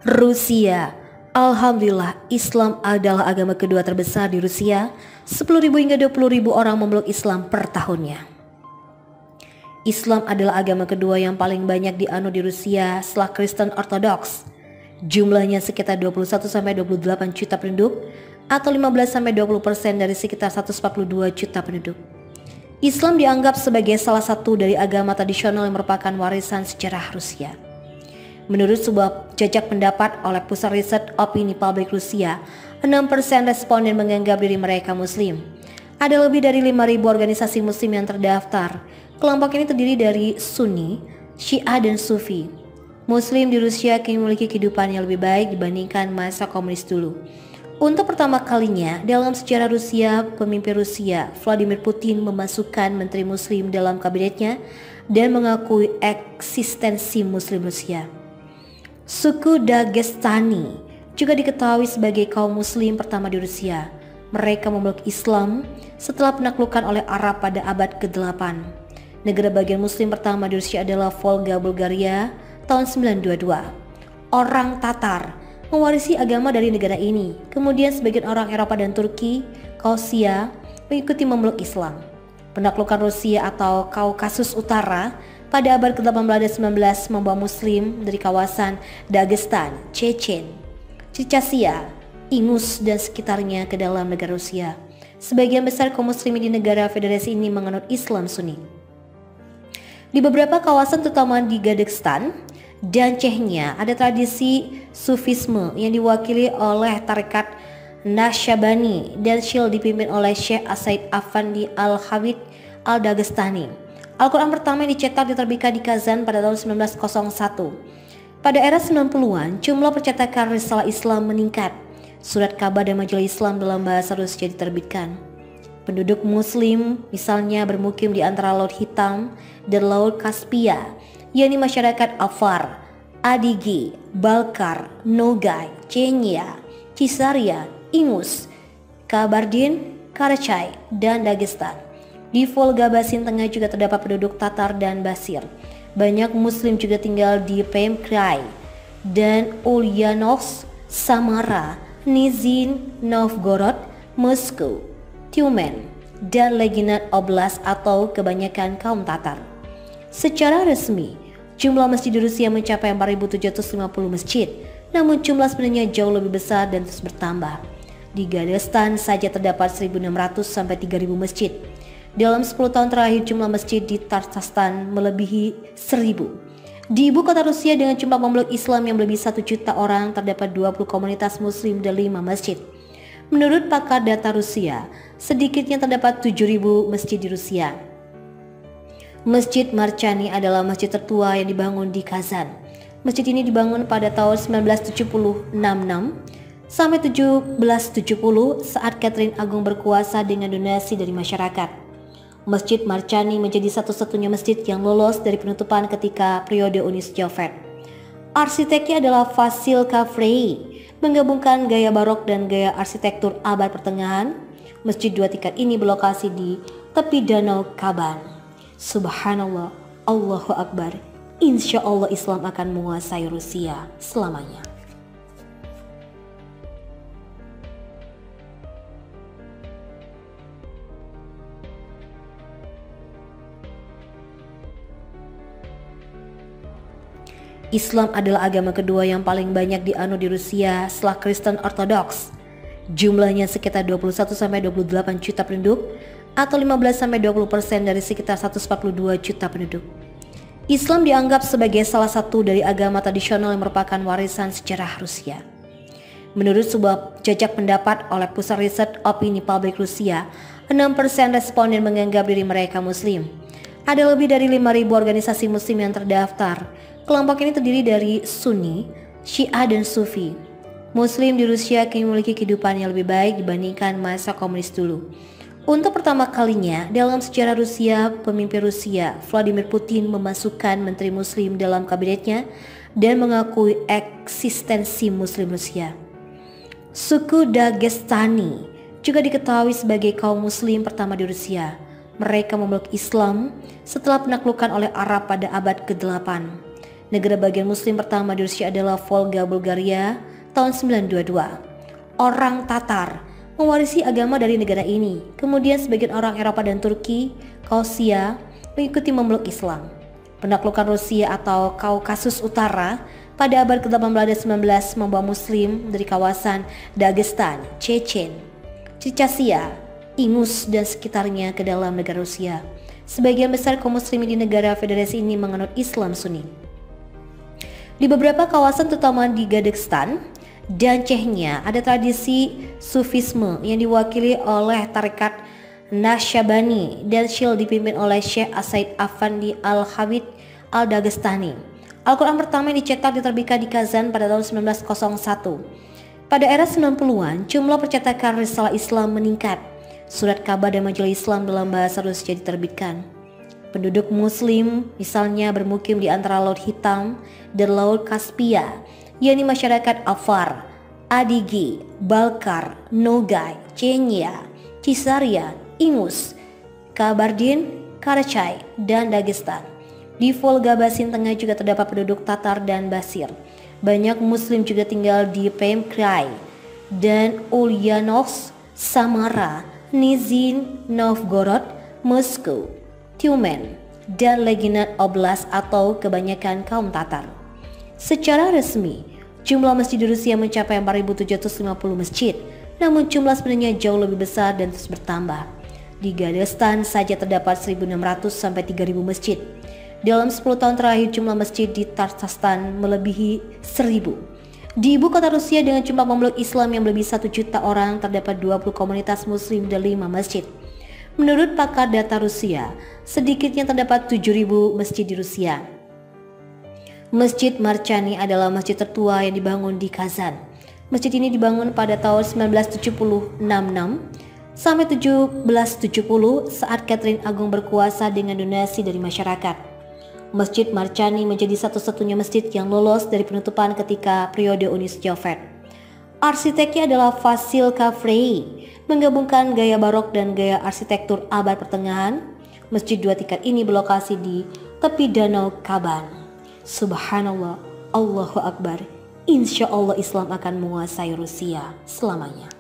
Rusia. Alhamdulillah, Islam adalah agama kedua terbesar di Rusia. 10.000 hingga 20.000 orang memeluk Islam per tahunnya. Islam adalah agama kedua yang paling banyak dianut di Rusia setelah Kristen Ortodoks. Jumlahnya sekitar 21-28 juta penduduk atau 15-20% dari sekitar 142 juta penduduk. Islam dianggap sebagai salah satu dari agama tradisional yang merupakan warisan sejarah Rusia. Menurut sebuah jajak pendapat oleh Pusat Riset Opini Publik Rusia, 6% responden menganggap diri mereka Muslim. Ada lebih dari 5.000 organisasi Muslim yang terdaftar. Kelompok ini terdiri dari Sunni, Syiah, dan Sufi. Muslim di Rusia kini memiliki kehidupan yang lebih baik dibandingkan masa komunis dulu. Untuk pertama kalinya dalam sejarah Rusia, pemimpin Rusia, Vladimir Putin, memasukkan menteri Muslim dalam kabinetnya dan mengakui eksistensi Muslim Rusia. Suku Dagestani juga diketahui sebagai kaum Muslim pertama di Rusia. Mereka memeluk Islam setelah penaklukan oleh Arab pada abad ke-8. Negara bagian Muslim pertama di Rusia adalah Volga, Bulgaria, tahun 922. Orang Tatar mewarisi agama dari negara ini. Kemudian sebagian orang Eropa dan Turki, Kaukasia, mengikuti memeluk Islam. Penaklukan Rusia atau Kaukasus Utara pada abad ke-18 dan 19 membawa Muslim dari kawasan Dagestan, Chechen, Circassia, Ingus dan sekitarnya ke dalam negara Rusia. Sebagian besar kaum Muslim di negara federasi ini menganut Islam Sunni. Di beberapa kawasan terutama di Dagestan dan Chechnya ada tradisi Sufisme yang diwakili oleh tarekat Naqsyabani dan Shil dipimpin oleh Syekh Said Afandi Al-Hawid Al-Dagestani. Al-Quran pertama yang dicetak diterbitkan di Kazan pada tahun 1901. Pada era 90-an, jumlah percetakan risalah Islam meningkat. Surat kabar dan majalah Islam dalam bahasa Rusia diterbitkan. Penduduk Muslim misalnya bermukim di antara Laut Hitam dan Laut Kaspia, yakni masyarakat Afar, Adigi, Balkar, Nogay, Chechnya, Cisaria, Ingus, Kabardin, Karachay, dan Dagestan. Di Volga Basin Tengah juga terdapat penduduk Tatar dan Basir. Banyak Muslim juga tinggal di Permkrai dan Ulyanovsk, Samara, Nizhny Novgorod, Moskow, Tyumen, dan Leningrad Oblast atau kebanyakan kaum Tatar. Secara resmi, jumlah masjid di Rusia mencapai 4.750 masjid, namun jumlah sebenarnya jauh lebih besar dan terus bertambah. Di Dagestan saja terdapat 1.600 sampai 3.000 masjid. Dalam 10 tahun terakhir jumlah masjid di Tatarstan melebihi 1.000. Di ibu kota Rusia dengan jumlah pemeluk Islam yang melebihi 1 juta orang terdapat 20 komunitas Muslim dan 5 masjid. Menurut pakar data Rusia, sedikitnya terdapat 7.000 masjid di Rusia. Masjid Marchani adalah masjid tertua yang dibangun di Kazan. Masjid ini dibangun pada tahun 1966 sampai 1770 saat Catherine Agung berkuasa dengan donasi dari masyarakat. Masjid Marchani menjadi satu-satunya masjid yang lolos dari penutupan ketika periode Uni Soviet. Arsiteknya adalah Vasil Kavrei, menggabungkan gaya barok dan gaya arsitektur abad pertengahan. Masjid dua tingkat ini berlokasi di tepi danau Kaban. Subhanallah, Allahu Akbar. Insya Allah Islam akan menguasai Rusia selamanya. Islam adalah agama kedua yang paling banyak dianut di Rusia setelah Kristen Ortodoks. Jumlahnya sekitar 21-28 juta penduduk atau 15-20% dari sekitar 142 juta penduduk. Islam dianggap sebagai salah satu dari agama tradisional yang merupakan warisan sejarah Rusia. Menurut sebuah jajak pendapat oleh Pusat Riset Opini Publik Rusia, 6% responden menganggap diri mereka Muslim. Ada lebih dari 5.000 organisasi Muslim yang terdaftar. Kelompok ini terdiri dari Sunni, Syiah, dan Sufi. Muslim di Rusia kini memiliki kehidupan yang lebih baik dibandingkan masa komunis dulu. Untuk pertama kalinya dalam sejarah Rusia, pemimpin Rusia, Vladimir Putin, memasukkan menteri Muslim dalam kabinetnya dan mengakui eksistensi Muslim Rusia. Suku Dagestani juga diketahui sebagai kaum Muslim pertama di Rusia. Mereka memeluk Islam setelah penaklukan oleh Arab pada abad ke-8. Negara bagian muslim pertama di Rusia adalah Volga, Bulgaria tahun 922. Orang Tatar mewarisi agama dari negara ini. Kemudian sebagian orang Eropa dan Turki, Kaukasia mengikuti memeluk Islam. Penaklukan Rusia atau Kaukasus Utara pada abad ke-18 dan 19 membawa muslim dari kawasan Dagestan, Chechen, Chechnya, Ingus dan sekitarnya ke dalam negara Rusia. Sebagian besar kaum muslimin di negara federasi ini menganut Islam Sunni. Di beberapa kawasan terutama di Dagestan dan Chechnya ada tradisi Sufisme yang diwakili oleh tarekat Naqsyabani dan Syil dipimpin oleh Syekh As-Said Afandi Al-Habib Al-Dagestani. Al-Quran pertama yang dicetak diterbitkan di Kazan pada tahun 1901. Pada era 90-an, jumlah percetakan risalah Islam meningkat. Surat kabar dan majalah Islam dalam bahasa Rusia diterbitkan. Penduduk muslim misalnya bermukim di antara Laut Hitam dan Laut Kaspia, yakni masyarakat Afar, Adigi, Balkar, Nogay, Chechnya, Cisaria, Ingus, Kabardin, Karachay, dan Dagestan. Di Volga basin tengah juga terdapat penduduk Tatar dan Basir. Banyak muslim juga tinggal di Permyakay dan Ulyanovsk, Samara, Nizhny Novgorod, Moskow, Tyumen, dan Leningrad Oblast atau kebanyakan kaum Tatar. Secara resmi, jumlah masjid di Rusia mencapai 4.750 masjid, namun jumlah sebenarnya jauh lebih besar dan terus bertambah. Di Dagestan saja terdapat 1.600 sampai 3.000 masjid. Dalam 10 tahun terakhir jumlah masjid di Tatarstan melebihi 1.000. Di ibu kota Rusia dengan jumlah pemeluk Islam yang melebihi 1 juta orang terdapat 20 komunitas muslim dan 5 masjid. Menurut pakar data Rusia, sedikitnya terdapat 7.000 masjid di Rusia. Masjid Marcani adalah masjid tertua yang dibangun di Kazan. Masjid ini dibangun pada tahun 1966 sampai 1770 saat Catherine Agung berkuasa dengan donasi dari masyarakat. Masjid Marcani menjadi satu-satunya masjid yang lolos dari penutupan ketika periode Uni Soviet. Arsiteknya adalah Vasil Kafrey, menggabungkan gaya barok dan gaya arsitektur abad pertengahan. Masjid 2 tingkat ini berlokasi di tepi danau Kaban. Subhanallah, Allahu Akbar. Insya Allah Islam akan menguasai Rusia selamanya.